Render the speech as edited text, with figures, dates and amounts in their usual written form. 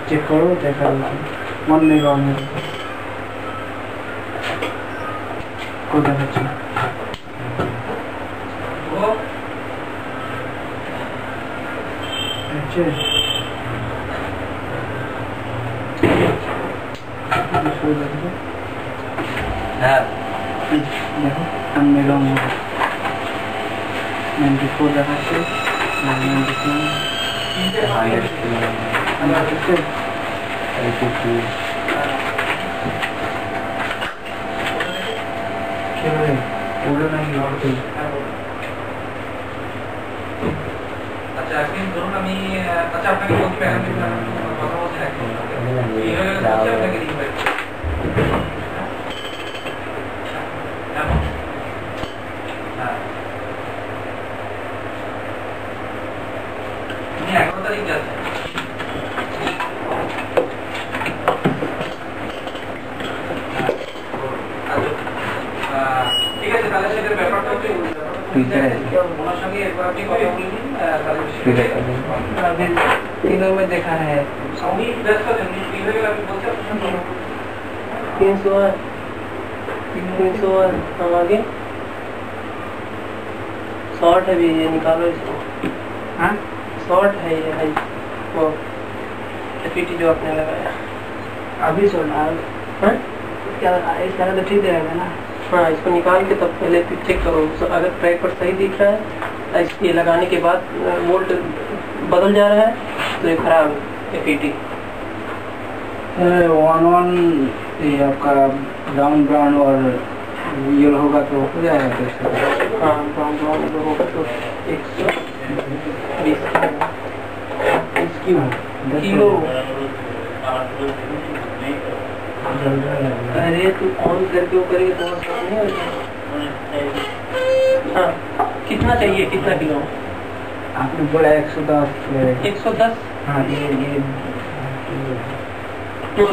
Check करो, देखा मन नहीं रहा मेरे को देखा देखो अन्य लोग 94 দেখাচ্ছে 92 আচ্ছা আপনি ধরুন আমি আচ্ছা আপনাকে বলতে পারি কথা বলতে রাখি এই হয়ে গেল আপনাকে দিই ভাই तीनों में देखा है 300 आगे शॉर्ट है भी, ये निकालो इसको। हाँ शॉर्ट है ये भाई, वो एफईटी जो आपने लगाया अभी सोना है क्या इसका तो ठीक रहेगा ना। हाँ इसको निकाल के तब पहले चेक करो, अगर ट्रैक पर सही दिख रहा है, ये लगाने के बाद वोल्ट बदल जा रहा है तो ये खराब है एफईटी। 1 ये आपका ब्राउन और येलो होगा तो हो जाएगा कैसे? हाँ ब्राउन होगा तो 120 किलो। अरे तू ऑन करके वो करेगा तो नहीं होगा। हाँ कितना चाहिए, कितना किलो आपने बोला? 110। 110 हाँ ये तो